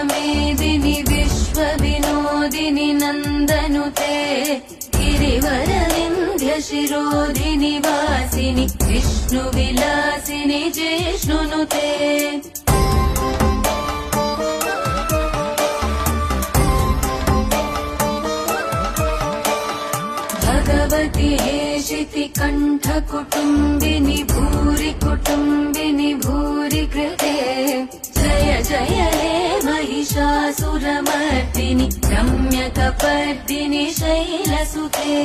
मेदिनि विश्वविनोदिनि नन्दनुते गिरिवरविन्ध्यशिरोधिनि वासिनि विष्णुविलासिनि जिष्णुनुते भगवति हेशिति कण्ठकुटुम्बिनि भूरि कुटुम्बिनि भूरि कृते जय जय हे महिषासुरमर्दिनि रम्यकपर्दिनि शैलसुते।